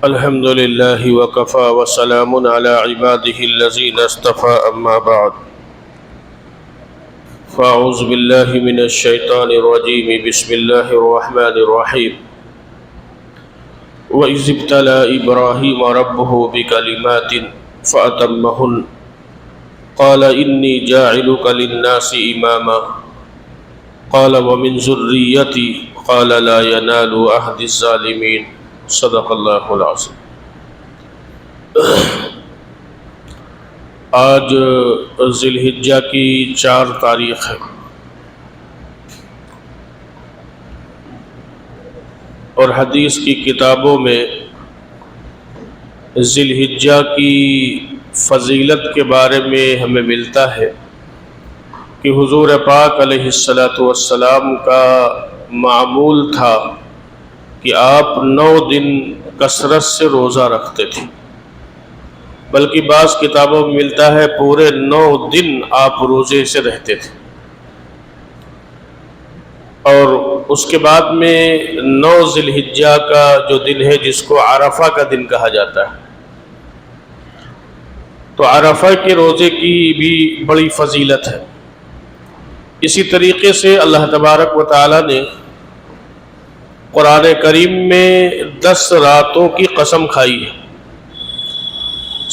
الحمد للہ وکفى وسلام علی عباده الذین اصطفى اما بعد فاعوذ باللہ من الشیطان الرجیم بسم اللہ الرحمن الرحیم وَإِذِ ابْتَلَىٰ إِبْرَاهِيمَ رَبُّهُ بِكَلِمَاتٍ فَأَتَمَّهُنَّ قَالَ إِنِّي جَاعِلُكَ لِلنَّاسِ إِمَامًا قَالَ وَمِنْ ذُرِّيَّتِي قَالَ لَا يَنَالُ عَهْدِ الظَّالِمِينَ صدق اللہ العظیم۔ آج ذی الحجہ کی 4 تاریخ ہے اور حدیث کی کتابوں میں ذی الحجہ کی فضیلت کے بارے میں ہمیں ملتا ہے کہ حضور پاک علیہ السلام کا معمول تھا کہ آپ 9 دن کثرت سے روزہ رکھتے تھے، بلکہ بعض کتابوں میں ملتا ہے پورے 9 دن آپ روزے سے رہتے تھے۔ اور اس کے بعد میں 9 ذی الحجہ کا جو دن ہے جس کو عرفہ کا دن کہا جاتا ہے، تو عرفہ کے روزے کی بھی بڑی فضیلت ہے۔ اسی طریقے سے اللہ تبارک و تعالی نے قرآن کریم میں 10 راتوں کی قسم کھائی ہے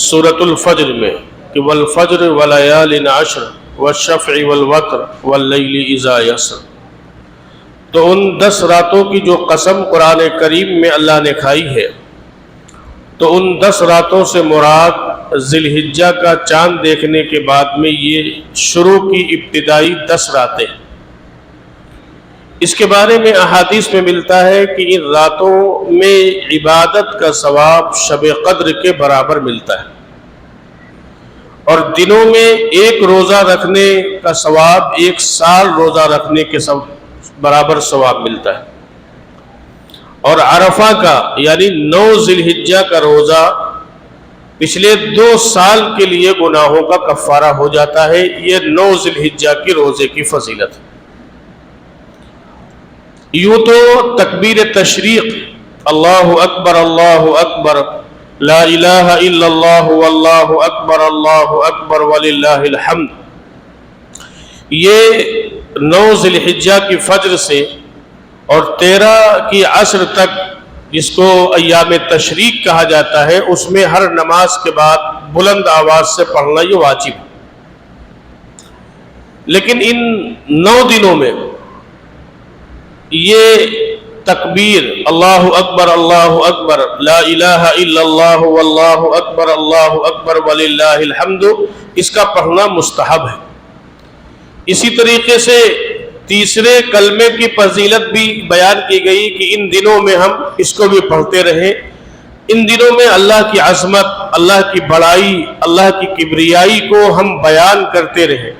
سورۃ الفجر میں کہ والفجر ولیال عشر والشفع والوتر واللیل اذا یسر۔ تو ان 10 راتوں کی جو قسم قرآن کریم میں اللہ نے کھائی ہے، تو ان 10 راتوں سے مراد ذی الحجہ کا چاند دیکھنے کے بعد میں یہ شروع کی ابتدائی 10 راتیں۔ اس کے بارے میں احادیث میں ملتا ہے کہ ان راتوں میں عبادت کا ثواب شب قدر کے برابر ملتا ہے، اور دنوں میں ایک روزہ رکھنے کا ثواب 1 سال روزہ رکھنے کے برابر ثواب ملتا ہے۔ اور عرفہ کا یعنی 9 ذی الحجہ کا روزہ پچھلے 2 سال کے لیے گناہوں کا کفارہ ہو جاتا ہے۔ یہ 9 ذی الحجہ کی روزے کی فضیلت ہے۔ یوں تو تکبیر تشریق اللہ اکبر لا الہ الا اللہ واللہ اکبر وللہ الحمد، یہ 9 ذی الحجہ کی فجر سے اور 13 کی عصر تک، جس کو ایام تشریق کہا جاتا ہے، اس میں ہر نماز کے بعد بلند آواز سے پڑھنا یہ واجب ہے۔ لیکن ان 9 دنوں میں یہ تکبیر اللہ اکبر لا الہ الا اللہ واللہ اکبر وللہ الحمد، اس کا پڑھنا مستحب ہے۔ اسی طریقے سے تیسرے کلمے کی فضیلت بھی بیان کی گئی کہ ان دنوں میں ہم اس کو بھی پڑھتے رہیں۔ ان دنوں میں اللہ کی عظمت، اللہ کی بڑائی، اللہ کی کبریائی کو ہم بیان کرتے رہیں،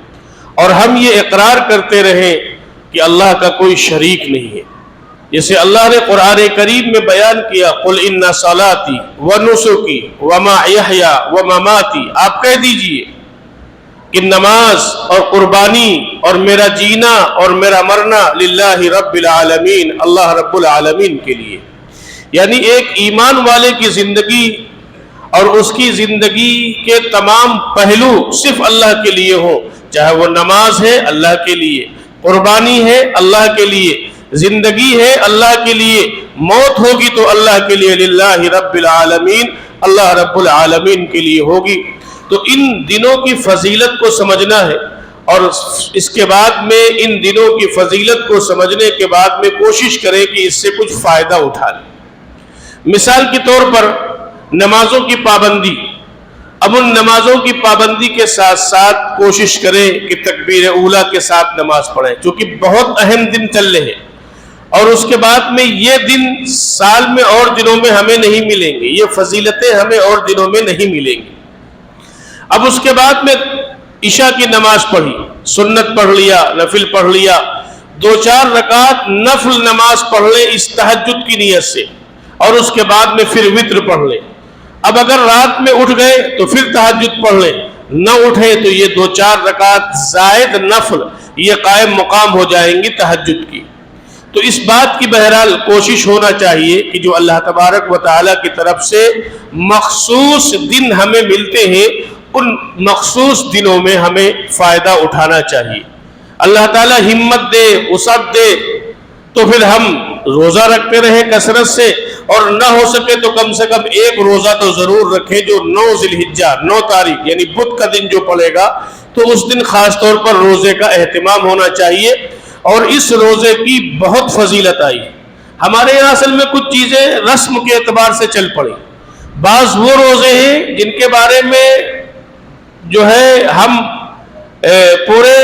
اور ہم یہ اقرار کرتے رہیں کہ اللہ کا کوئی شریک نہیں ہے۔ جیسے اللہ نے قرآن کریم میں بیان کیا قل ان صلاتی ونسکی ومحیای ومماتی، آپ کہہ دیجئے کہ نماز اور قربانی اور میرا جینا اور میرا مرنا للہ رب العالمین، اللہ رب العالمین کے لیے۔ یعنی ایک ایمان والے کی زندگی اور اس کی زندگی کے تمام پہلو صرف اللہ کے لیے ہوں، چاہے وہ نماز ہے اللہ کے لیے، قربانی ہے اللہ کے لیے، زندگی ہے اللہ کے لیے، موت ہوگی تو اللہ کے لیے، للہ رب العالمین، اللہ رب العالمین کے لیے ہوگی۔ تو ان دنوں کی فضیلت کو سمجھنا ہے، اور اس کے بعد میں ان دنوں کی فضیلت کو سمجھنے کے بعد میں کوشش کریں کہ اس سے کچھ فائدہ اٹھا لیں۔ مثال کے طور پر نمازوں کی پابندی، اب ان نمازوں کی پابندی کے ساتھ ساتھ کوشش کریں کہ تکبیر اولیٰ کے ساتھ نماز پڑھیں، چونکہ بہت اہم دن چل رہے ہیں، اور اس کے بعد میں یہ دن سال میں اور دنوں میں ہمیں نہیں ملیں گے، یہ فضیلتیں ہمیں اور دنوں میں نہیں ملیں گی۔ اب اس کے بعد میں عشاء کی نماز پڑھی، سنت پڑھ لیا، نفل پڑھ لیا، 2-4 رکعت نفل نماز پڑھ لیں اس تہجد کی نیت سے، اور اس کے بعد میں پھر وتر پڑھ لیں۔ اب اگر رات میں اٹھ گئے تو پھر تہجد پڑھ لیں، نہ اٹھے تو یہ 2-4 رکعت زائد نفل یہ قائم مقام ہو جائیں گی تہجد کی۔ تو اس بات کی بہرحال کوشش ہونا چاہیے کہ جو اللہ تبارک و تعالیٰ کی طرف سے مخصوص دن ہمیں ملتے ہیں ان مخصوص دنوں میں ہمیں فائدہ اٹھانا چاہیے۔ اللہ تعالیٰ ہمت دے، وسعت دے تو پھر ہم روزہ رکھتے رہیں کثرت سے، اور نہ ہو سکے تو کم سے کم ایک روزہ تو ضرور رکھیں جو 9 ذی الحجہ 9 تاریخ یعنی بدھ کا دن جو پڑے گا تو اس دن خاص طور پر روزے کا اہتمام ہونا چاہیے۔ اور اس روزے کی بہت فضیلت آئی۔ ہمارے یہاں اصل میں کچھ چیزیں رسم کے اعتبار سے چل پڑی۔ بعض وہ روزے ہیں جن کے بارے میں جو ہے ہم پورے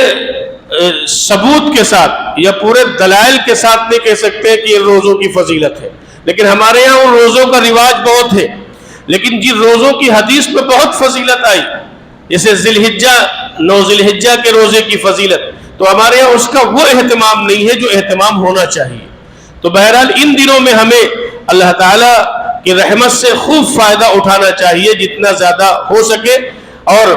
ثبوت کے ساتھ یا پورے دلائل کے ساتھ نہیں کہہ سکتے کہ یہ روزوں کی فضیلت ہے، لیکن ہمارے یہاں ان روزوں کا رواج بہت ہے، لیکن جن روزوں کی حدیث میں بہت فضیلت آئی جیسے ذی الحجہ 9 ذی الحجہ کے روزے کی فضیلت، تو ہمارے یہاں اس کا وہ اہتمام نہیں ہے جو اہتمام ہونا چاہیے۔ تو بہرحال ان دنوں میں ہمیں اللہ تعالیٰ کی رحمت سے خوب فائدہ اٹھانا چاہیے جتنا زیادہ ہو سکے۔ اور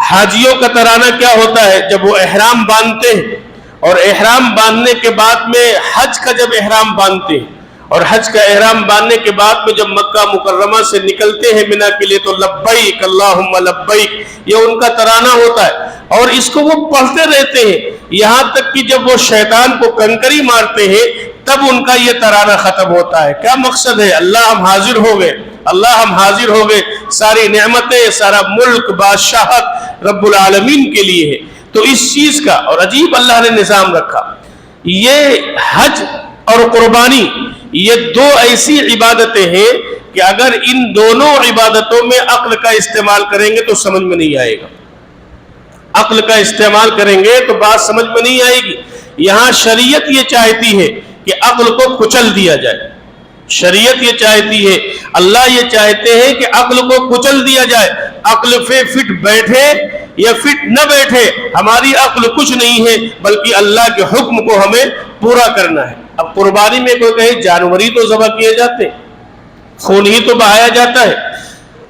حاجیوں کا ترانہ کیا ہوتا ہے جب وہ احرام باندھتے ہیں، اور احرام باندھنے کے بعد میں حج کا جب احرام باندھتے ہیں، اور حج کا احرام باندھنے کے بعد میں جب مکہ مکرمہ سے نکلتے ہیں منا کے لیے تو لبیک اللہم لبیک یہ ان کا ترانہ ہوتا ہے، اور اس کو وہ پڑھتے رہتے ہیں یہاں تک کہ جب وہ شیطان کو کنکری مارتے ہیں تب ان کا یہ ترانہ ختم ہوتا ہے۔ کیا مقصد ہے؟ اللہ ہم حاضر ہو گئے، اللہ ہم حاضر ہو گئے، ساری نعمتیں سارا ملک بادشاہت رب العالمین کے لیے ہے۔ تو اس چیز کا اور عجیب اللہ نے نظام رکھا۔ یہ حج اور قربانی یہ 2 ایسی عبادتیں ہیں کہ اگر ان دونوں عبادتوں میں عقل کا استعمال کریں گے تو سمجھ میں نہیں آئے گا۔ عقل کا استعمال کریں گے تو بات سمجھ میں نہیں آئے گی۔ یہاں شریعت یہ چاہتی ہے کہ عقل کو کچل دیا جائے، شریعت یہ چاہتی ہے، اللہ یہ چاہتے ہیں کہ عقل کو کچل دیا جائے۔ عقل پہ فٹ بیٹھے یا فٹ نہ بیٹھے ہماری عقل کچھ نہیں ہے، بلکہ اللہ کے حکم کو ہمیں پورا کرنا ہے۔ اب قربانی میں کوئی کہے جانور ہی تو ذبح کیے جاتے ہیں، خون ہی تو بہایا جاتا ہے،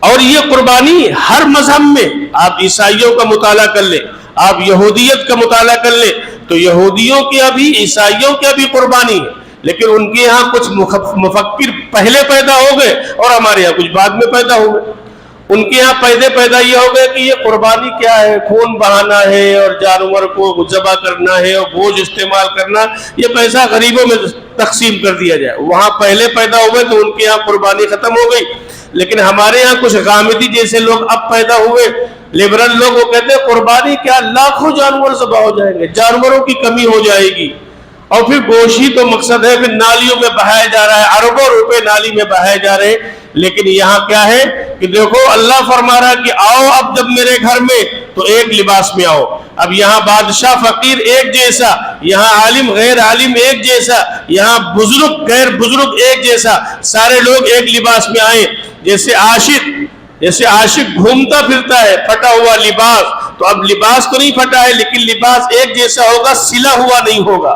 اور یہ قربانی ہر مذہب میں، آپ عیسائیوں کا مطالعہ کر لیں، آپ یہودیت کا مطالعہ کر لیں تو یہودیوں کے ابھی عیسائیوں کے ابھی قربانی ہے، لیکن ان کے یہاں کچھ مفکر پہلے پیدا ہو گئے اور ہمارے یہاں کچھ بعد میں پیدا ہو گئے۔ ان کے یہاں پیدا یہ ہو گئے کہ یہ قربانی کیا ہے، خون بہانا ہے اور جانور کو ذبح کرنا ہے اور گوشت استعمال کرنا، یہ پیسہ غریبوں میں تقسیم کر دیا جائے۔ وہاں پہلے پیدا ہو گئے تو ان کے یہاں قربانی ختم ہو گئی، لیکن ہمارے یہاں کچھ غامدی جیسے لوگ اب پیدا ہوئے، لبرل لوگ، وہ کہتے ہیں قربانی کیا، لاکھوں جانور ذبح ہو جائیں گے، جانوروں کی کمی ہو جائے گی، اور پھر گوشت ہی تو مقصد ہے، پھر نالیوں میں بہایا جا رہا ہے، اربوں روپے نالی میں بہائے جا رہے ہیں۔ لیکن یہاں کیا ہے کہ دیکھو اللہ فرما رہا ہے کہ آؤ اب جب میرے گھر میں تو ایک لباس میں آؤ۔ اب یہاں بادشاہ فقیر ایک جیسا، یہاں عالم غیر عالم ایک جیسا، یہاں بزرگ غیر بزرگ ایک جیسا، سارے لوگ ایک لباس میں آئے۔ جیسے عاشق گھومتا پھرتا ہے پھٹا ہوا لباس، تو اب لباس تو نہیں پھٹا ہے لیکن لباس ایک جیسا ہوگا، سلا ہوا نہیں ہوگا،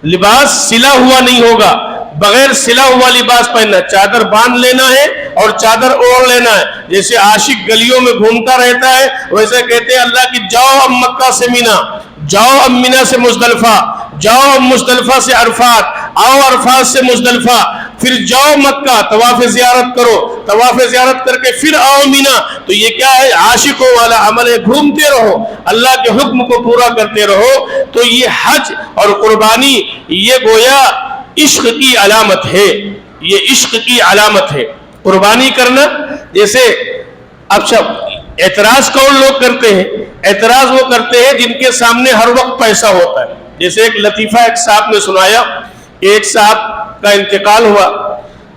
لباس سلا ہوا نہیں ہوگا۔ بغیر سلا ہوا لباس پہننا، چادر باندھ لینا ہے اور چادر اوڑھ لینا ہے۔ جیسے عاشق گلیوں میں گھومتا رہتا ہے ویسے کہتے ہیں اللہ کی جاؤ اب مکہ سے مینا، جاؤ اب مینا سے مزدلفہ، جاؤ اب مزدلفہ سے عرفات، آؤ عرفات سے مزدلفہ، پھر جاؤ مکہ طواف زیارت کرو، طواف زیارت کر کے پھر آؤ مینا۔ تو یہ کیا ہے؟ عاشقوں والا عمل ہے، گھومتے رہو، اللہ کے حکم کو پورا کرتے رہو۔ تو یہ حج اور قربانی یہ گویا عشق کی علامت ہے، یہ عشق کی علامت ہے قربانی کرنا۔ جیسے اب اعتراض کون لوگ کرتے ہیں؟ اعتراض وہ کرتے ہیں جن کے سامنے ہر وقت پیسہ ہوتا ہے۔ جیسے ایک لطیفہ ایک صاحب نے سنایا کہ ایک صاحب کا انتقال ہوا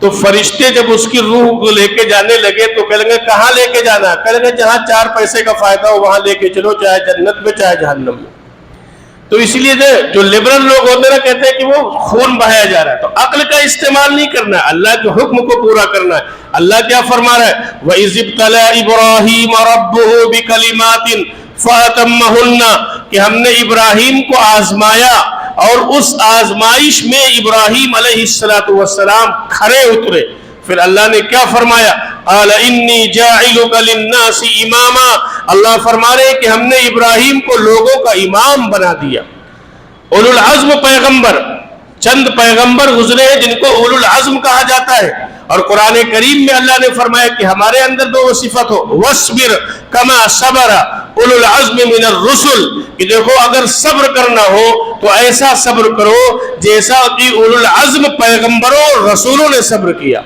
تو فرشتے جب اس کی روح کو لے کے جانے لگے تو کہنے لگے کہاں لے کے جانا ہے؟ کہنے لگے جہاں 4 پیسے کا فائدہ ہو وہاں لے کے چلو، چاہے جنت میں چاہے جہنم میں۔ تو اس لیے جو لبرل لوگ ہوتے ہیں کہتے ہیں کہ وہ خون بہایا جا رہا ہے، تو عقل کا استعمال نہیں کرنا ہے، اللہ کے حکم کو پورا کرنا ہے۔ اللہ کیا فرما رہا ہے؟ وَإِذِ ابْتَلَىٰ إِبْرَاهِيمَ رَبُّهُ بِكَلِمَاتٍ فَأَتَمَّهُنَّ کہ ہم نے ابراہیم کو آزمایا اور اس آزمائش میں ابراہیم علیہ السلام کھرے اترے۔ پھر اللہ نے کیا فرمایا؟ قال انی جاعلک للناس اماما، اللہ فرما رہے کہ ہم نے ابراہیم کو لوگوں کا امام بنا دیا۔ اولو العزم پیغمبر، چند پیغمبر گزرے ہیں جن کو اولو العزم کہا جاتا ہے، اور قرآن کریم میں اللہ نے فرمایا کہ ہمارے اندر دو صفت ہو، وَاصْبِرْ كَمَا صَبَرَ اولو العزم من الرسل، کہ دیکھو اگر صبر کرنا ہو تو ایسا صبر کرو جیسا کہ اولو العزم پیغمبروں اور رسولوں نے صبر کیا۔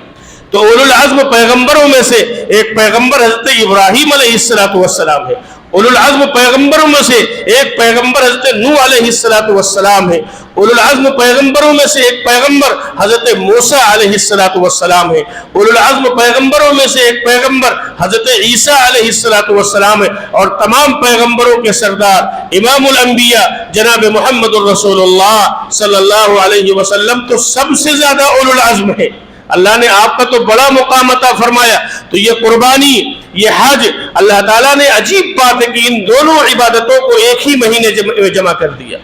تو اولو العزم پیغمبروں میں سے ایک پیغمبر حضرت ابراہیم علیہ السلام ہے، اولو العزم پیغمبروں میں سے ایک پیغمبر حضرت نوح علیہ السلام ہے، اولو العزم پیغمبروں میں سے ایک پیغمبر حضرت موسیٰ علیہ السلام ہے، اولو العزم پیغمبروں میں سے ایک پیغمبر حضرت عیسیٰ علیہ السلام ہے، اور تمام پیغمبروں کے سردار امام الانبیاء جناب محمد الرسول اللہ صلی اللہ علیہ وسلم تو سب سے زیادہ اولو العزم ہے۔ اللہ نے آپ کا تو بڑا مقام عطا فرمایا، تو یہ قربانی، یہ حج، اللہ تعالیٰ نے عجیب بات ہے کہ ان دونوں عبادتوں کو ایک ہی مہینے میں جمع کر دیا۔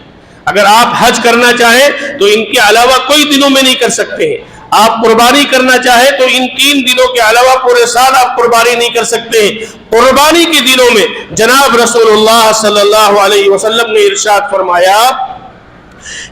اگر آپ حج کرنا چاہیں تو ان کے علاوہ کوئی دنوں میں نہیں کر سکتے ہیں، آپ قربانی کرنا چاہیں تو ان 3 دنوں کے علاوہ پورے سال آپ قربانی نہیں کر سکتے ہیں۔ قربانی کے دنوں میں جناب رسول اللہ صلی اللہ علیہ وسلم نے ارشاد فرمایا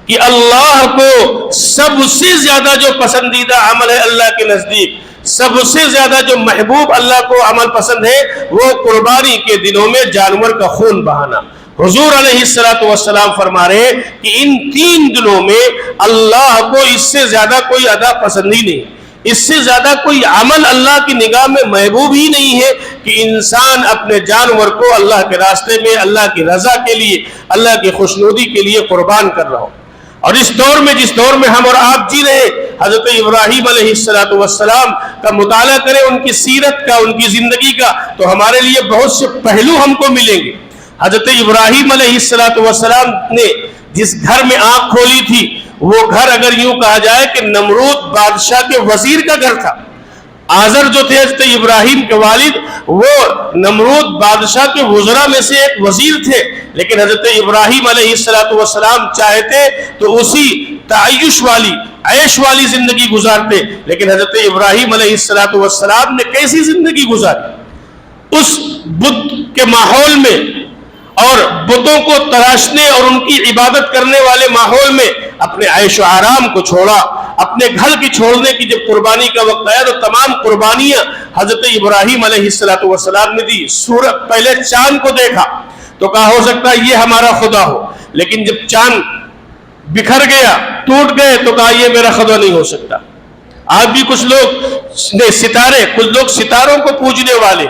کہ اللہ کو سب سے زیادہ جو پسندیدہ عمل ہے اللہ کے نزدیک، سب سے زیادہ جو محبوب اللہ کو عمل پسند ہے وہ قربانی کے دنوں میں جانور کا خون بہانا۔ حضور علیہ السلام فرما رہے ہیں کہ ان 3 دنوں میں اللہ کو اس سے زیادہ کوئی ادا پسند ہی نہیں، اس سے زیادہ کوئی عمل اللہ کی نگاہ میں محبوب ہی نہیں ہے کہ انسان اپنے جانور کو اللہ کے راستے میں، اللہ کی رضا کے لیے، اللہ کی خوشنودی کے لیے قربان کر رہا ہو۔ اور اس دور میں، جس دور میں ہم اور آپ جی رہے، حضرت ابراہیم علیہ السلام کا مطالعہ کریں، ان کی سیرت کا، ان کی زندگی کا، تو ہمارے لیے بہت سے پہلو ہم کو ملیں گے۔ حضرت ابراہیم علیہ السلام نے جس گھر میں آنکھ کھولی تھی، وہ گھر اگر یوں کہا جائے کہ نمرود بادشاہ کے وزیر کا گھر تھا۔ آزر جو تھے حضرت ابراہیم کے والد، وہ نمرود بادشاہ کے وزراء میں سے ایک وزیر تھے، لیکن حضرت ابراہیم علیہ السلام چاہتے تو اسی تعیش والی، عیش والی زندگی گزارتے، لیکن حضرت ابراہیم علیہ السلام نے کیسی زندگی گزاری؟ اس بت کے ماحول میں اور بتوں کو تراشنے اور ان کی عبادت کرنے والے ماحول میں اپنے عیش و آرام کو چھوڑا، اپنے گھر کی چھوڑنے کی جب قربانی کا وقت آیا تو تمام قربانیاں حضرت ابراہیم علیہ السلام نے دی۔ سورج پہلے چاند کو دیکھا تو کہا ہو سکتا ہے یہ ہمارا خدا ہو، لیکن جب چاند بکھر گیا، ٹوٹ گئے، تو کہا یہ میرا خدا نہیں ہو سکتا۔ آج بھی کچھ لوگ ستاروں کو پوجنے والے،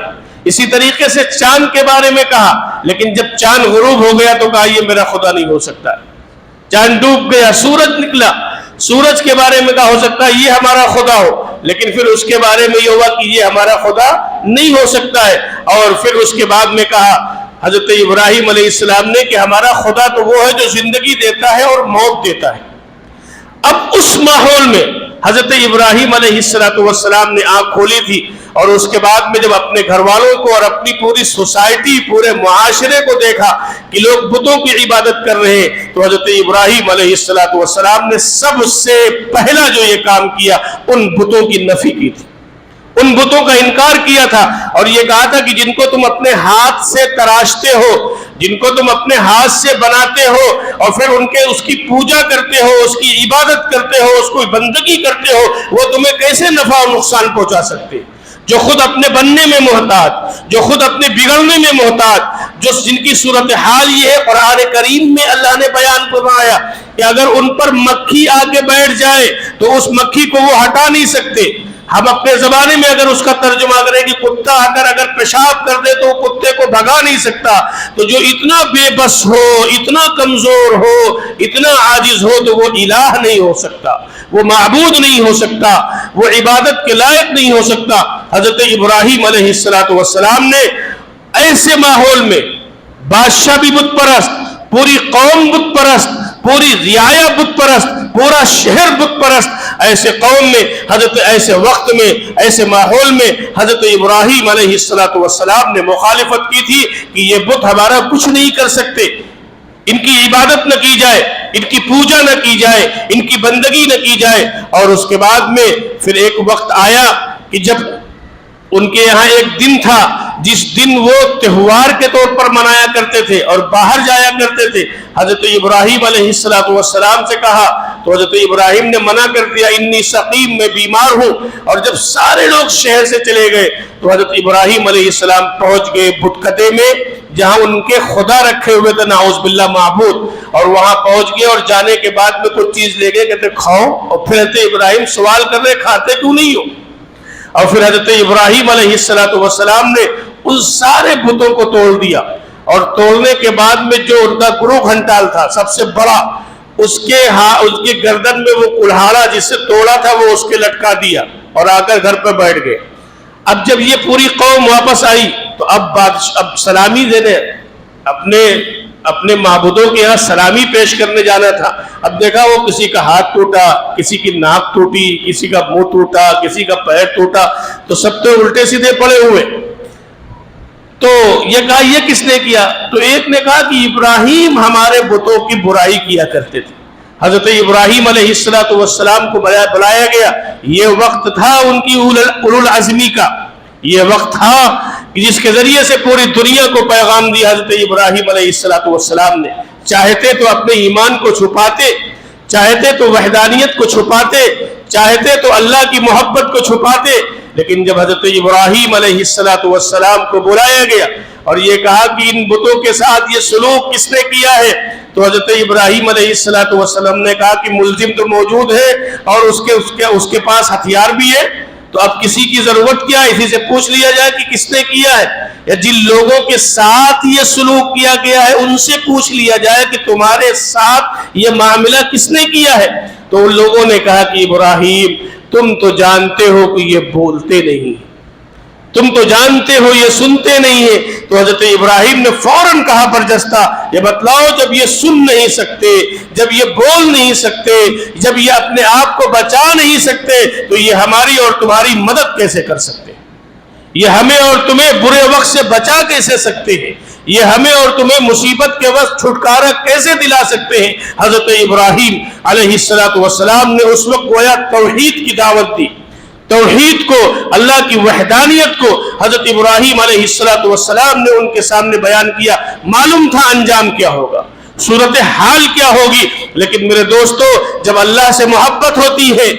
اسی طریقے سے چاند کے بارے میں کہا، لیکن جب چاند غروب ہو گیا تو کہا یہ میرا خدا نہیں ہو سکتا۔ چاند ڈوب گیا، سورج نکلا، سورج کے بارے میں کہا ہو سکتا ہے یہ ہمارا خدا ہو، لیکن پھر اس کے بارے میں یہ ہوا کہ یہ ہمارا خدا نہیں ہو سکتا ہے، اور پھر اس کے بعد میں کہا حضرت ابراہیم علیہ السلام نے کہ ہمارا خدا تو وہ ہے جو زندگی دیتا ہے اور موت دیتا ہے۔ اب اس ماحول میں حضرت ابراہیم علیہ السلام نے آنکھ کھولی تھی، اور اس کے بعد میں جب اپنے گھر والوں کو اور اپنی پوری سوسائٹی، پورے معاشرے کو دیکھا کہ لوگ بتوں کی عبادت کر رہے ہیں، تو حضرت ابراہیم علیہ السلام نے سب سے پہلا جو یہ کام کیا، ان بتوں کی نفی کی تھی، ان بتوں کا انکار کیا تھا، اور یہ کہا تھا کہ جن کو تم اپنے ہاتھ سے تراشتے ہو، جن کو تم اپنے ہاتھ سے بناتے ہو اور پھر اس کی پوجا کرتے ہو، اس کی عبادت کرتے ہو، اس کو بندگی کرتے ہو، وہ تمہیں کیسے نفع اور نقصان پہنچا سکتے؟ جو خود اپنے بننے میں محتاج، جو خود اپنے بگڑنے میں محتاج، جن کی صورتحال یہ ہے، قرآن کریم میں اللہ نے بیان فرمایا کہ اگر ان پر مکھی آ کے بیٹھ جائے تو اس مکھی کو وہ ہٹا نہیں سکتے۔ ہم اپنے زمانے میں اگر اس کا ترجمہ کریں کہ کتا اگر پیشاب کر دے تو وہ کتے کو بھگا نہیں سکتا، تو جو اتنا بے بس ہو، اتنا کمزور ہو، اتنا عاجز ہو، تو وہ الہ نہیں ہو سکتا، وہ معبود نہیں ہو سکتا، وہ عبادت کے لائق نہیں ہو سکتا۔ حضرت ابراہیم علیہ السلام نے ایسے ماحول میں، بادشاہ بھی بت پرست، پوری قوم بت پرست، پوری رعایا بت پرست، پورا شہر بت پرست، ایسے قوم میں، ایسے وقت میں، ایسے ماحول میں حضرت ابراہیم علیہ السلام نے مخالفت کی تھی کہ یہ بت ہمارا کچھ نہیں کر سکتے، ان کی عبادت نہ کی جائے، ان کی پوجا نہ کی جائے، ان کی بندگی نہ کی جائے۔ اور اس کے بعد میں پھر ایک وقت آیا کہ جب ان کے یہاں ایک دن تھا جس دن وہ تہوار کے طور پر منایا کرتے تھے اور باہر جایا کرتے تھے. حضرت ابراہیم علیہ السلام سے کہا تو حضرت ابراہیم نے منع کر دیا, انی سقیم, میں بیمار ہوں. اور جب سارے لوگ شہر سے چلے گئے تو حضرت ابراہیم علیہ السلام پہنچ گئے بتکدے میں جہاں ان کے خدا رکھے ہوئے تھے نعوذ باللہ معبود, اور وہاں پہنچ گئے اور جانے کے بعد میں کچھ چیز لے گئے, کہتے کھاؤ. اور پھر حضرت ابراہیم سوال کر رہے کھاتے کیوں نہیں ہو؟ اور پھر حضرت ابراہیم علیہ السلام نے ان سارے بتوں کو توڑ دیا, اور توڑنے کے بعد میں جو ان کا گرو گھنٹال تھا سب سے بڑا, اس کے گردن میں وہ کلہاڑا جس سے توڑا تھا وہ اس کے لٹکا دیا اور آ کر گھر پہ بیٹھ گئے. اب جب یہ پوری قوم واپس آئی تو اب سلامی دینے اپنے معبودوں کے یہاں سلامی پیش کرنے جانا تھا. اب دیکھا وہ کسی کا ہاتھ ٹوٹا, کسی کی ناک ٹوٹی, کسی کا منہ ٹوٹا, کسی کا پیر ٹوٹا, تو سب تو الٹے سیدھے پڑے ہوئے. تو یہ کہا یہ کس نے کیا؟ تو ایک نے کہا کہ ابراہیم ہمارے بتوں کی برائی کیا کرتے تھے. حضرت ابراہیم علیہ السلام کو بلایا گیا. یہ وقت تھا ان کی اولو العزمی کا, یہ وقت تھا جس کے ذریعے سے پوری دنیا کو پیغام دیا حضرت ابراہیم علیہ السلام نے. چاہتے تو اپنے ایمان کو چھپاتے, چاہتے تو وحدانیت کو چھپاتے, چاہتے تو اللہ کی محبت کو چھپاتے, لیکن جب حضرت ابراہیم علیہ السلام کو بلایا گیا اور یہ کہا کہ ان بتوں کے ساتھ یہ سلوک کس نے کیا ہے, تو حضرت ابراہیم علیہ السلام نے کہا کہ ملزم تو موجود ہے اور اس کے پاس ہتھیار بھی ہے, تو اب کسی کی ضرورت کیا ہے, اسی سے پوچھ لیا جائے کہ کس نے کیا ہے, یا جن لوگوں کے ساتھ یہ سلوک کیا گیا ہے ان سے پوچھ لیا جائے کہ تمہارے ساتھ یہ معاملہ کس نے کیا ہے. تو ان لوگوں نے کہا کہ ابراہیم تم تو جانتے ہو کہ یہ بولتے نہیں, تم تو جانتے ہو یہ سنتے نہیں ہیں. تو حضرت ابراہیم نے فوراً کہا برجستہ, یہ بتلاؤ جب یہ سن نہیں سکتے, جب یہ بول نہیں سکتے, جب یہ اپنے آپ کو بچا نہیں سکتے, تو یہ ہماری اور تمہاری مدد کیسے کر سکتے ہیں؟ یہ ہمیں اور تمہیں برے وقت سے بچا کیسے سکتے ہیں؟ یہ ہمیں اور تمہیں مصیبت کے وقت چھٹکارا کیسے دلا سکتے ہیں؟ حضرت ابراہیم علیہ السلام نے اس وقت گویا توحید کی دعوت دی, توحید کو, اللہ کی وحدانیت کو حضرت ابراہیم علیہ السلام نے ان کے سامنے بیان کیا. معلوم تھا انجام کیا ہوگا, صورتحال کیا ہوگی, لیکن میرے دوستو جب اللہ سے محبت ہوتی ہے,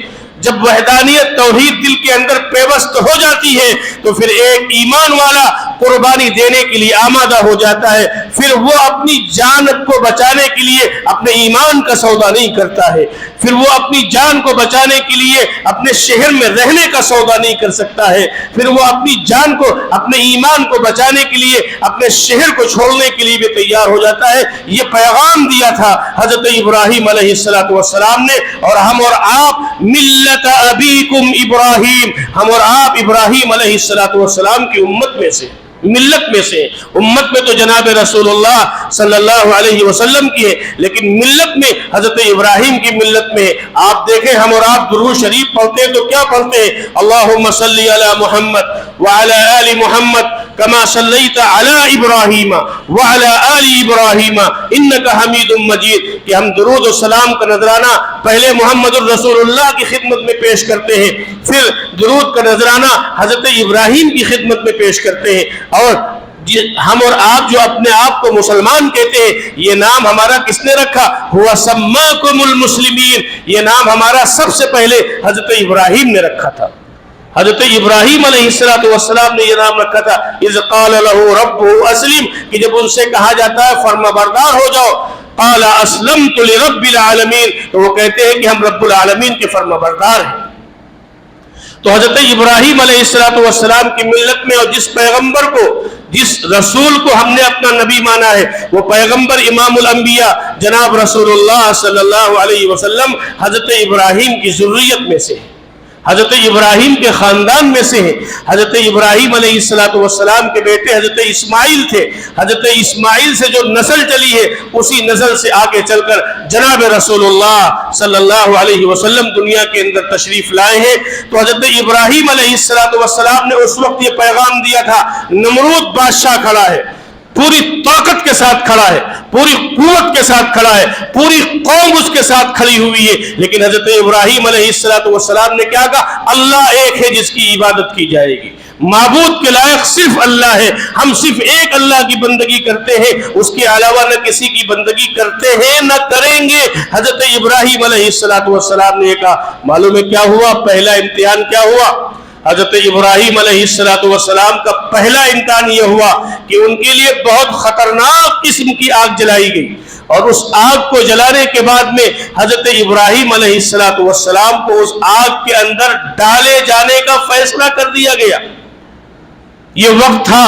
جب وحدانیت توحید دل کے اندر پیوست ہو جاتی ہے, تو پھر ایک ایمان والا قربانی دینے کے لیے آمادہ ہو جاتا ہے. پھر وہ اپنی جان کو بچانے کے لیے اپنے ایمان کا سودا نہیں کرتا ہے, پھر وہ اپنی جان کو بچانے کے لیے اپنے شہر میں رہنے کا سودا نہیں کر سکتا ہے, پھر وہ اپنی جان کو, اپنے ایمان کو بچانے کے لیے اپنے شہر کو چھوڑنے کے لیے بھی تیار ہو جاتا ہے. یہ پیغام دیا تھا حضرت ابراہیم علیہ السلام نے, اور ہم اور آپ ملت ابیکم ابراہیم, ہم اور آپ ابراہیم علیہ السلام کی امت میں سے, ملت میں سے. امت میں تو جناب رسول اللہ صلی اللہ علیہ وسلم کی ہے, لیکن ملت میں حضرت ابراہیم کی ملت میں آپ دیکھیں ہم اور آپ درود شریف پڑھتے ہیں تو کیا پڑھتے ہیں؟ اللہم صلی علی محمد وعلی آل محمد کما صلیت علی ابراہیم وعلی آل ابراہیم انک حمید مجید. کہ ہم درود و سلام کا نذرانہ پہلے محمد الرسول اللہ کی خدمت میں پیش کرتے ہیں, پھر درود کا نذرانہ حضرت ابراہیم کی خدمت میں پیش کرتے ہیں. اور ہم اور آپ جو اپنے آپ کو مسلمان کہتے ہیں, یہ نام ہمارا کس نے رکھا؟ ہوا سماکم المسلمین, یہ نام ہمارا سب سے پہلے حضرت ابراہیم نے رکھا تھا. حضرت ابراہیم علیہ السلام نے یہ نام رکھا تھا اذ قال له ربه اسلم, کہ جب ان سے کہا جاتا ہے فرما بردار ہو جاؤ, قال اسلمت لرب العالمین, تو وہ کہتے ہیں کہ ہم رب العالمین کے فرما بردار ہیں. تو حضرت ابراہیم علیہ السلام کی ملت میں, اور جس پیغمبر کو, جس رسول کو ہم نے اپنا نبی مانا ہے, وہ پیغمبر امام الانبیاء جناب رسول اللہ صلی اللہ علیہ وسلم حضرت ابراہیم کی ذریت میں سے, حضرت ابراہیم کے خاندان میں سے ہیں. حضرت ابراہیم علیہ السلام کے بیٹے حضرت اسماعیل تھے. حضرت اسماعیل سے جو نسل چلی ہے اسی نسل سے آگے چل کر جناب رسول اللہ صلی اللہ علیہ وسلم دنیا کے اندر تشریف لائے ہیں. تو حضرت ابراہیم علیہ السلام نے اس وقت یہ پیغام دیا تھا, نمرود بادشاہ کھڑا ہے, پوری طاقت کے ساتھ کھڑا ہے, پوری قوت کے ساتھ کھڑا ہے, پوری قوم اس کے ساتھ کھڑی ہوئی ہے, لیکن حضرت ابراہیم علیہ السلام نے کیا کہا؟ اللہ ایک ہے جس کی عبادت کی جائے گی, معبود کے لائق صرف اللہ ہے، ہم صرف ایک اللہ کی بندگی کرتے ہیں، اس کے علاوہ نہ کسی کی بندگی کرتے ہیں نہ کریں گے۔ حضرت ابراہیم علیہ السلام نے کہا، معلوم ہے کیا ہوا؟ پہلا امتحان کیا ہوا؟ حضرت ابراہیم علیہ السلام کا پہلا امتحان یہ ہوا کہ ان کے لیے بہت خطرناک قسم کی آگ جلائی گئی، اور اس آگ کو جلانے کے بعد میں حضرت ابراہیم علیہ السلام کو اس آگ کے اندر ڈالے جانے کا فیصلہ کر دیا گیا۔ یہ وقت تھا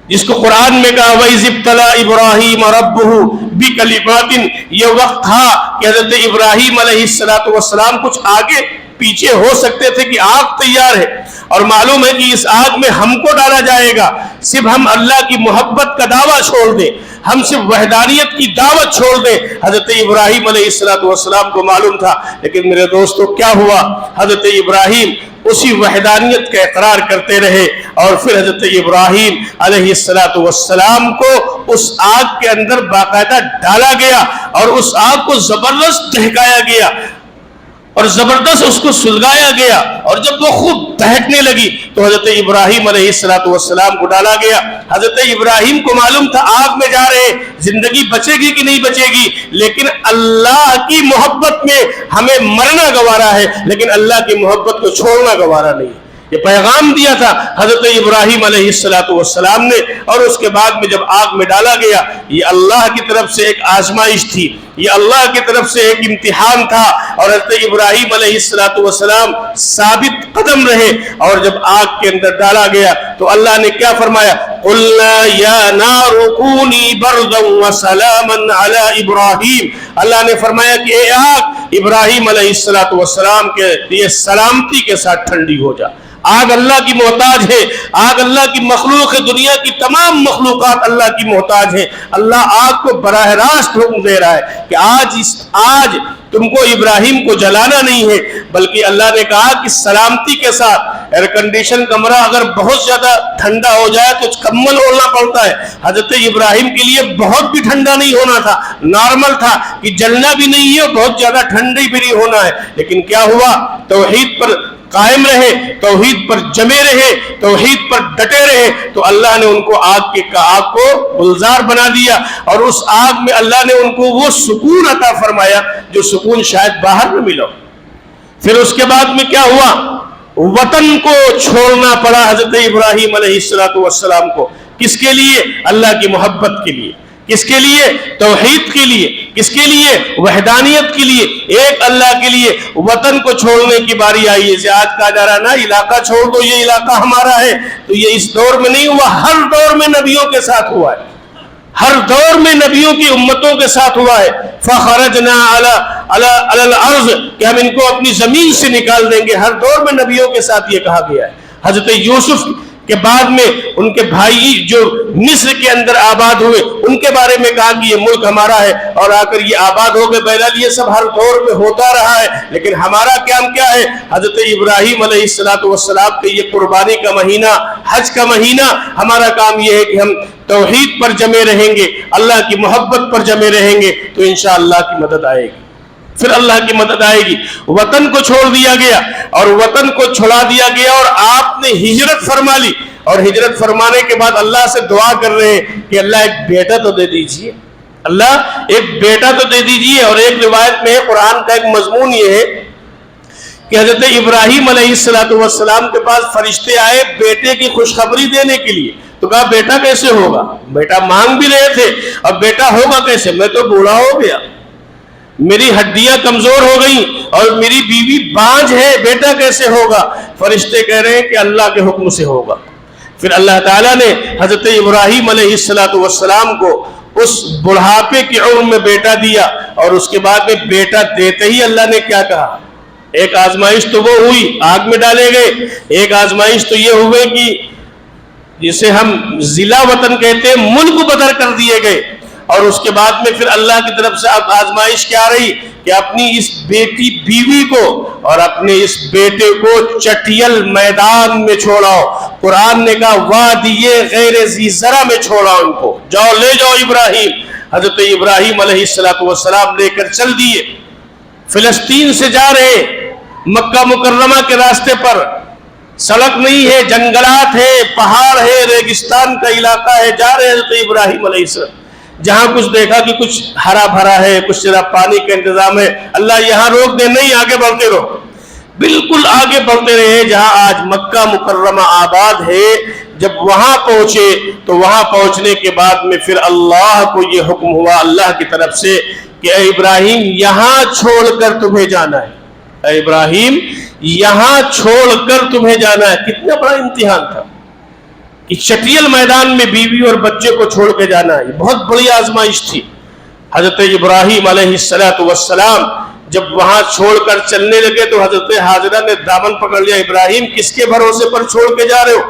جس کو قرآن میں کہا وَإِذِ ابْتَلَىٰ إِبْرَاهِيمَ رَبُّهُ بِكَلِمَاتٍ، یہ وقت تھا کہ حضرت ابراہیم علیہ السلام کچھ آگے پیچھے ہو سکتے تھے کہ آگ تیار ہے، اور معلوم ہے کہ اس آگ میں ہم کو ڈالا جائے گا، صرف ہم اللہ کی محبت کا دعویٰ چھوڑ دیں، ہم صرف وحدانیت کی دعوت چھوڑ دیں۔ حضرت ابراہیم علیہ السلام کو معلوم تھا، لیکن میرے دوستو کیا ہوا؟ حضرت ابراہیم اسی وحدانیت کا اقرار کرتے رہے، اور پھر حضرت ابراہیم علیہ السلام کو اس آگ کے اندر باقاعدہ ڈالا گیا، اور اس آگ کو زبردست دہکایا گیا اور زبردست اس کو سلگایا گیا، اور جب وہ خوب دہکنے لگی تو حضرت ابراہیم علیہ السلام کو ڈالا گیا۔ حضرت ابراہیم کو معلوم تھا آگ میں جا رہے، زندگی بچے گی کہ نہیں بچے گی، لیکن اللہ کی محبت میں ہمیں مرنا گوارا ہے، لیکن اللہ کی محبت کو چھوڑنا گوارا نہیں۔ یہ پیغام دیا تھا حضرت ابراہیم علیہ السلام نے، اور اس کے بعد میں جب آگ میں ڈالا گیا، یہ اللہ کی طرف سے ایک آزمائش تھی، یہ اللہ کی طرف سے ایک امتحان تھا، اور حضرت ابراہیم علیہ السلام ثابت قدم رہے، اور جب آگ کے اندر ڈالا گیا تو اللہ نے کیا فرمایا؟ قُلْنَا يَا نَارُ كُونِي بَرْدًا وَسَلَامًا عَلَىٰ إِبْرَاهِيمَ، اللہ نے فرمایا کہ اے آگ، ابراہیم علیہ السلام کے لیے سلامتی کے ساتھ ٹھنڈی ہو جا۔ آگ اللہ کی محتاج ہے، آگ اللہ کی مخلوق ہے، دنیا کی تمام مخلوقات اللہ کی محتاج ہے۔ اللہ آگ کو براہ راست حکم دے رہا ہے کہ آج تم کو ابراہیم کو جلانا نہیں ہے، بلکہ اللہ نے کہا کہ سلامتی کے ساتھ۔ ایئر کنڈیشن کمرہ اگر بہت زیادہ ٹھنڈا ہو جائے تو کمبل اوڑھنا پڑتا ہے، حضرت ابراہیم کے لیے بہت بھی ٹھنڈا نہیں ہونا تھا، نارمل تھا کہ جلنا بھی نہیں ہے اور بہت زیادہ ٹھنڈی بھی نہیں ہونا ہے۔ لیکن کیا ہوا؟ توحید پر قائم رہے، توحید پر جمے رہے، توحید پر ڈٹے رہے، تو اللہ نے ان کو آگ کو گلزار بنا دیا، اور اس آگ میں اللہ نے ان کو وہ سکون عطا فرمایا جو سکون شاید باہر نہ ملا۔ پھر اس کے بعد میں کیا ہوا؟ وطن کو چھوڑنا پڑا حضرت ابراہیم علیہ السلام کو۔ کس کے لیے؟ اللہ کی محبت کے لیے۔ کس کے لیے؟ توحید کے لیے۔ کس کے لیے؟ وحدانیت کے لیے، ایک اللہ کے لیے۔ وطن کو چھوڑنے کی باری آئی ہے۔ آج کہا جا رہا نا علاقہ چھوڑ دو، یہ علاقہ ہمارا ہے، تو یہ اس دور میں نہیں ہوا، ہر دور میں نبیوں کے ساتھ ہوا ہے، ہر دور میں نبیوں کی امتوں کے ساتھ ہوا ہے۔ فخرجنا علی الارض، کہ ہم ان کو اپنی زمین سے نکال دیں گے، ہر دور میں نبیوں کے ساتھ یہ کہا گیا ہے۔ حضرت یوسف کے بعد میں ان کے بھائی جو مصر کے اندر آباد ہوئے، ان کے بارے میں کہا کہ یہ ملک ہمارا ہے، اور آ کر یہ آباد ہو گئے۔ بہرحال یہ سب ہر دور میں ہوتا رہا ہے، لیکن ہمارا کام کیا ہے؟ حضرت ابراہیم علیہ السلام کے یہ قربانی کا مہینہ، حج کا مہینہ، ہمارا کام یہ ہے کہ ہم توحید پر جمے رہیں گے، اللہ کی محبت پر جمے رہیں گے، تو انشاءاللہ کی مدد آئے گی، پھر اللہ کی مدد آئے گی۔ وطن کو چھوڑ دیا گیا، اور وطن کو چھڑا دیا گیا، اور آپ نے ہجرت فرما لی، اور ہجرت فرمانے کے بعد اللہ سے دعا کر رہے ہیں کہ اللہ ایک بیٹا تو دے دیجئے، اللہ ایک بیٹا تو دے دیجئے۔ اور ایک روایت میں قرآن کا ایک مضمون یہ ہے کہ حضرت ابراہیم علیہ السلام کے پاس فرشتے آئے بیٹے کی خوشخبری دینے کے لیے، تو کہا بیٹا کیسے ہوگا؟ بیٹا مانگ بھی رہے تھے، اب بیٹا ہوگا کیسے؟ میں تو بوڑھا ہو گیا، میری ہڈیاں کمزور ہو گئیں، اور میری بیوی بانجھ ہے، بیٹا کیسے ہوگا؟ فرشتے کہہ رہے ہیں کہ اللہ کے حکم سے ہوگا۔ پھر اللہ تعالیٰ نے حضرت ابراہیم علیہ السلام کو اس بڑھاپے کی عمر میں بیٹا دیا، اور اس کے بعد میں بیٹا دیتے ہی اللہ نے کیا کہا؟ ایک آزمائش تو وہ ہوئی، آگ میں ڈالے گئے، ایک آزمائش تو یہ ہوئے کہ جسے ہم ضلع وطن کہتے ہیں، ملک بدر کر دیے گئے، اور اس کے بعد میں پھر اللہ کی طرف سے اب آزمائش کیا رہی کہ اپنی اس بیٹی بیوی کو اور اپنے اس بیٹے کو چٹیل میدان میں چھوڑاؤ۔ قرآن نے کہا وادی غیر ذی زرع میں چھوڑاؤ ان کو، جاؤ لے جاؤ ابراہیم۔ حضرت ابراہیم علیہ السلام لے کر چل دیے، فلسطین سے جا رہے، مکہ مکرمہ کے راستے پر سڑک نہیں ہے، جنگلات ہے، پہاڑ ہے، ریگستان کا علاقہ ہے. جا رہے حضرت ابراہیم علیہ السلام، جہاں کچھ دیکھا کہ کچھ ہرا بھرا ہے، کچھ ذرا پانی کا انتظام ہے، اللہ یہاں روک دے، نہیں آگے بڑھتے رہو. بالکل آگے بڑھتے رہے جہاں آج مکہ مکرمہ آباد ہے. جب وہاں پہنچے تو وہاں پہنچنے کے بعد میں پھر اللہ کو یہ حکم ہوا اللہ کی طرف سے کہ اے ابراہیم یہاں چھوڑ کر تمہیں جانا ہے. اے ابراہیم یہاں چھوڑ کر تمہیں جانا ہے. کتنا بڑا امتحان تھا کہ چٹیل میدان میں بیوی اور بچے کو چھوڑ کے جانا ہے. بہت بڑی آزمائش تھی. حضرت ابراہیم علیہ السلام جب وہاں چھوڑ کر چلنے لگے تو حضرت حاجرہ نے دامن پکڑ لیا. ابراہیم کس کے بھروسے پر چھوڑ کے جا رہے ہو؟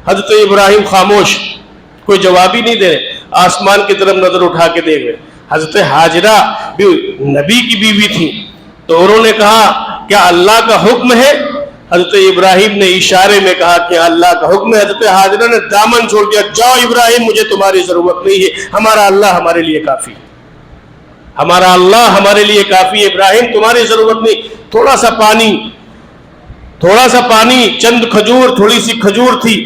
حضرت ابراہیم خاموش، کوئی جواب ہی نہیں دے رہے، آسمان کی طرف نظر اٹھا کے دیکھ رہے. حضرت حاجرہ بھی نبی کی بیوی تھی تو انہوں نے کہا کیا اللہ کا حکم ہے؟ حضرت ابراہیم نے اشارے میں کہا کہ اللہ کا حکم ہے. حضرت حاجرہ نے دامن چھوڑ دیا. جاؤ ابراہیم، مجھے تمہاری ضرورت نہیں ہے، ہمارا اللہ ہمارے لیے کافی، ہمارا اللہ ہمارے لیے کافی ہے. ابراہیم تمہاری ضرورت نہیں. تھوڑا سا پانی، چند کھجور، تھوڑی سی کھجور تھی.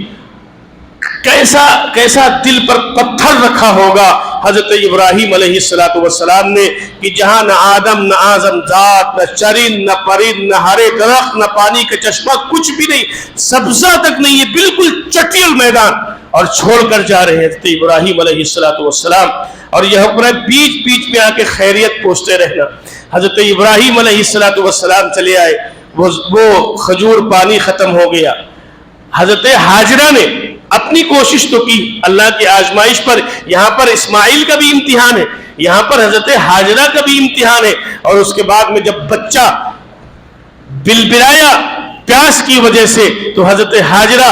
کیسا دل پر پتھر رکھا ہوگا حضرت ابراہیم علیہ السلام نے کہ جہاں نہ آدم نہ اعظم ذات، نہ چرند نہ پرند، نہ ہرے درخت، نہ پانی کا چشمہ، کچھ بھی نہیں، سبزہ تک نہیں ہے، بالکل چٹیل میدان، اور چھوڑ کر جا رہے ہیں حضرت ابراہیم علیہ السلام. اور یہ حکم ہے بیچ میں آ کے خیریت پوچھتے رہنا. حضرت ابراہیم علیہ السلام چلے آئے، وہ کھجور پانی ختم ہو گیا. حضرت حاجرہ نے اپنی کوشش تو کی اللہ کی آزمائش پر. یہاں پر اسماعیل کا بھی امتحان ہے، یہاں پر حضرت حاجرہ کا بھی امتحان ہے. اور اس کے بعد میں جب بچہ بلبلایا پیاس کی وجہ سے تو حضرت حاجرہ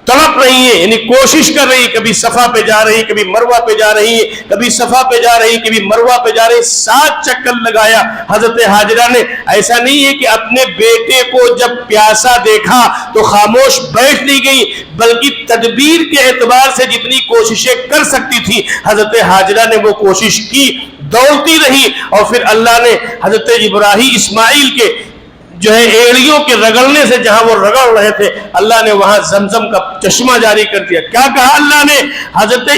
تڑپ رہی ہیں، یعنی کوشش کر رہی، کبھی صفا پہ جا رہی، کبھی مروہ پہ جا رہی، کبھی صفا پہ جا رہی، کبھی مروہ پہ جا رہی. 7 چکر لگایا حضرت حاجرہ نے. ایسا نہیں ہے کہ اپنے بیٹے کو جب پیاسا دیکھا تو خاموش بیٹھ نہیں گئی، بلکہ تدبیر کے اعتبار سے جتنی کوششیں کر سکتی تھی حضرت حاجرہ نے وہ کوشش کی، دوڑتی رہی. اور پھر اللہ نے حضرت ابراہیم اسماعیل کے جو ہے ایڑیوں کے رگڑنے سے جہاں وہ رگڑ رہے تھے اللہ نے وہاں زمزم کا چشمہ جاری کر دیا. کیا کہا اللہ نے؟ حضرت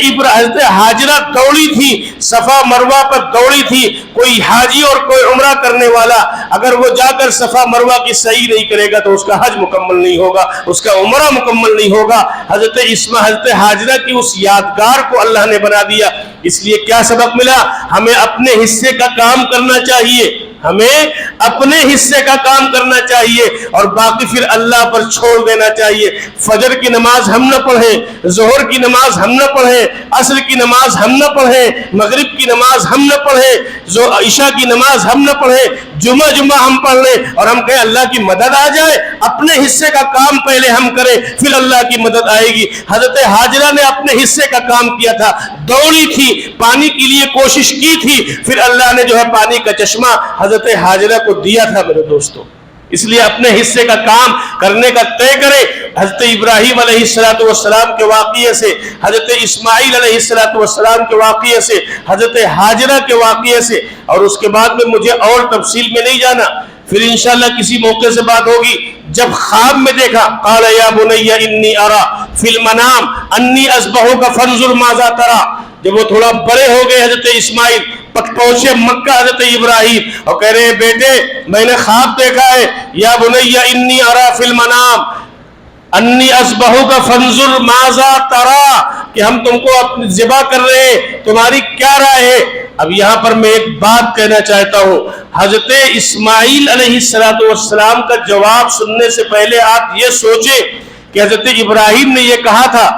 حاجرہ دوڑی تھی، صفا مروہ پر دوڑی تھی. کوئی حاجی اور کوئی عمرہ کرنے والا اگر وہ جا کر صفا مروہ کی سعی نہیں کرے گا تو اس کا حج مکمل نہیں ہوگا، اس کا عمرہ مکمل نہیں ہوگا. حضرت حاجرہ کی اس یادگار کو اللہ نے بنا دیا. اس لیے کیا سبق ملا؟ ہمیں اپنے حصے کا کام کرنا چاہیے، ہمیں اپنے حصے کا کام کرنا چاہیے اور باقی پھر اللہ پر چھوڑ دینا چاہیے. فجر کی نماز ہم نہ پڑھیں، ظہر کی نماز ہم نہ پڑھیں، عصر کی نماز ہم نہ پڑھیں، مغرب کی نماز ہم نہ پڑھیں، عشاء کی نماز ہم نہ پڑھیں، جمعہ ہم پڑھ لیں اور ہم کہیں اللہ کی مدد آ جائے. اپنے حصے کا کام پہلے ہم کریں، پھر اللہ کی مدد آئے گی. حضرت حاجرہ نے اپنے حصے کا کام کیا تھا، دوڑی تھی، پانی کے لیے کوشش کی تھی، پھر اللہ نے جو ہے پانی کا چشمہ حضرت حاجرہ کو دیا تھا. میرے دوستو، اس لیے اپنے حصے کا کام کرنے کا طے کرے. حضرت ابراہیم علیہ السلام کے واقعے سے، حضرت اسماعیل علیہ السلام کے واقعے سے، حضرت حاجرہ کے واقعے سے، اور اس کے بعد میں مجھے اور تفصیل میں نہیں جانا، پھر انشاءاللہ کسی موقع سے بات ہوگی. جب خواب میں دیکھا قال یا بنی انی ارا فی المنام انی اذبحک فانظر ماذا تری. جب وہ تھوڑا بڑے ہو گئے حضرت اسماعیل، پہنچے مکہ حضرت ابراہیم اور کہہ رہے بیٹے میں نے خواب دیکھا ہے، یا بنی انی ارا فی المنام انی اذبحک فانظر ماذا تری، کہ ہم تم کو ذبح کر رہے ہیں، تمہاری کیا رائے ہے؟ اب یہاں پر میں ایک بات کہنا چاہتا ہوں. حضرت اسماعیل علیہ السلام کا جواب سننے سے پہلے آپ یہ سوچیں کہ حضرت ابراہیم نے یہ کہا تھا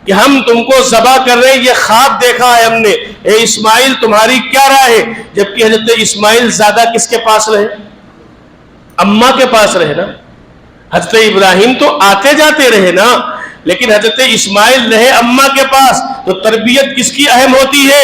کہ ہم تم کو ذبح کر رہے ہیں، یہ خواب دیکھا ہے ہم نے، اے اسماعیل تمہاری کیا رائے ہے؟ جبکہ حضرت اسماعیل زیادہ کس کے پاس رہے؟ اماں کے پاس رہے نا. حضرت ابراہیم تو آتے جاتے رہے نا، لیکن حضرت اسماعیل رہے اماں کے پاس. تو تربیت کس کی اہم ہوتی ہے؟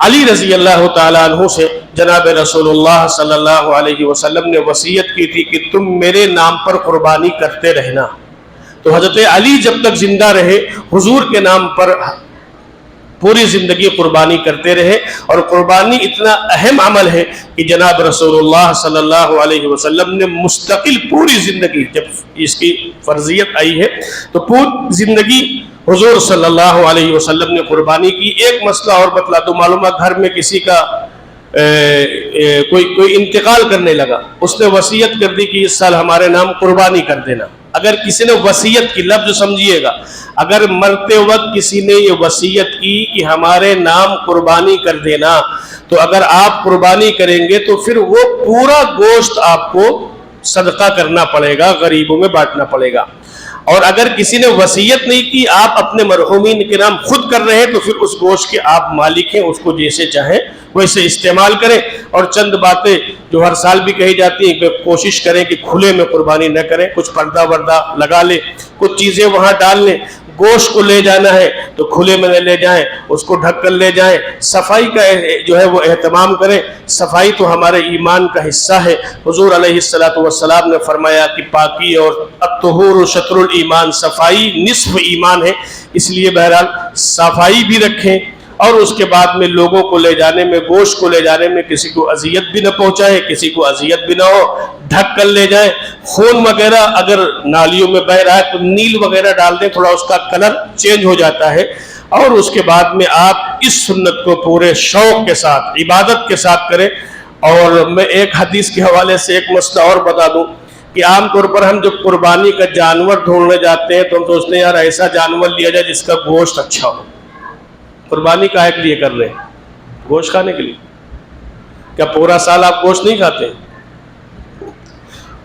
علی رضی اللہ تعالیٰ عنہ سے جناب رسول اللہ صلی اللہ علیہ وسلم نے وصیت کی تھی کہ تم میرے نام پر قربانی کرتے رہنا. تو حضرت علی جب تک زندہ رہے حضور کے نام پر پوری زندگی قربانی کرتے رہے. اور قربانی اتنا اہم عمل ہے کہ جناب رسول اللہ صلی اللہ علیہ وسلم نے مستقل پوری زندگی، جب اس کی فرضیت آئی ہے تو پوری زندگی حضور صلی اللہ علیہ وسلم نے قربانی کی. ایک مسئلہ اور بتلا دو، معلوم ہے گھر میں کسی کا کوئی انتقال کرنے لگا، اس نے وصیت کر دی کہ اس سال ہمارے نام قربانی کر دینا. اگر کسی نے وصیت کی، لفظ سمجھیے گا، اگر مرتے وقت کسی نے یہ وصیت کی کہ ہمارے نام قربانی کر دینا، تو اگر آپ قربانی کریں گے تو پھر وہ پورا گوشت آپ کو صدقہ کرنا پڑے گا، غریبوں میں بانٹنا پڑے گا. اور اگر کسی نے وصیت نہیں کی، آپ اپنے مرحومین کے نام خود کر رہے ہیں، تو پھر اس گوشت کے آپ مالک ہیں، اس کو جیسے چاہیں ویسے استعمال کریں. اور چند باتیں جو ہر سال بھی کہی جاتی ہیں کہ کوشش کریں کہ کھلے میں قربانی نہ کریں، کچھ پردہ وردہ لگا لیں، کچھ چیزیں وہاں ڈال لیں. گوشت کو لے جانا ہے تو کھلے میں نہ لے جائیں، اس کو ڈھک کر لے جائیں. صفائی کا جو ہے وہ اہتمام کریں، صفائی تو ہمارے ایمان کا حصہ ہے. حضور علیہ السلام نے فرمایا کہ پاکی اور الطہور شطر الایمان، صفائی نصف ایمان ہے. اس لیے بہرحال صفائی بھی رکھیں، اور اس کے بعد میں لوگوں کو لے جانے میں، گوشت کو لے جانے میں کسی کو اذیت بھی نہ پہنچائے، کسی کو اذیت بھی نہ ہو، ڈھک کر لے جائیں. خون وغیرہ اگر نالیوں میں بہ رہا ہے تو نیل وغیرہ ڈال دیں، تھوڑا اس کا کلر چینج ہو جاتا ہے. اور اس کے بعد میں آپ اس سنت کو پورے شوق کے ساتھ، عبادت کے ساتھ کریں. اور میں ایک حدیث کے حوالے سے ایک مسئلہ اور بتا دوں کہ عام طور پر ہم جب قربانی کا جانور ڈھونڈنے جاتے ہیں تو ہم سوچتے ہیں یار ایسا جانور لیا جائے جس کا گوشت اچھا ہو. قربانی کاہے کے لیے کر رہے ہیں؟ گوشت کھانے کے لیے. کیا پورا سال آپ گوشت نہیں کھاتے ہیں؟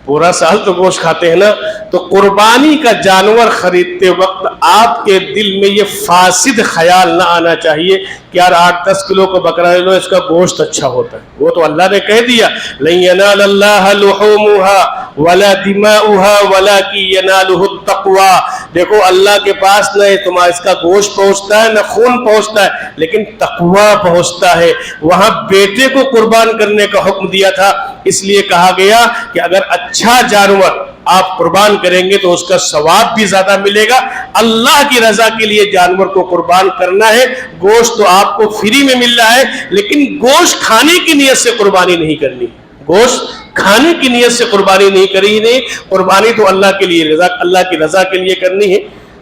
پورا سال تو گوشت کھاتے ہیں نا. تو قربانی کا جانور خریدتے وقت آپ کے دل میں یہ فاسد خیال نہ آنا چاہیے کہ یار 8-10 کلو کا بکرا لے لو، اس کا گوشت اچھا ہوتا ہے. وہ تو اللہ نے کہہ دیا لن ینال اللہ لحومها ولا دماؤها ولکن ینالہ التقوی. دیکھو اللہ کے پاس نہ تمہارا اس کا گوشت پہنچتا ہے، نہ خون پہنچتا ہے، لیکن تقوی پہنچتا ہے. وہاں بیٹے کو قربان کرنے کا حکم دیا تھا، اس لیے کہا گیا کہ اگر اچھا جانور آپ قربان کریں گے تو اس کا ثواب بھی زیادہ ملے گا. اللہ کی رضا کے لیے جانور کو قربان کرنا ہے. گوشت تو آپ کو فری میں مل رہا ہے، لیکن گوشت کھانے کی نیت سے قربانی نہیں کرنی. گوشت کھانے کی نیت سے قربانی نہیں کرنی. قربانی تو اللہ کے لیے، اللہ کی رضا کے لیے کرنی ہے.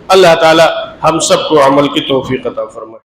اللہ تعالی ہم سب کو عمل کی توفیق عطا فرمائے.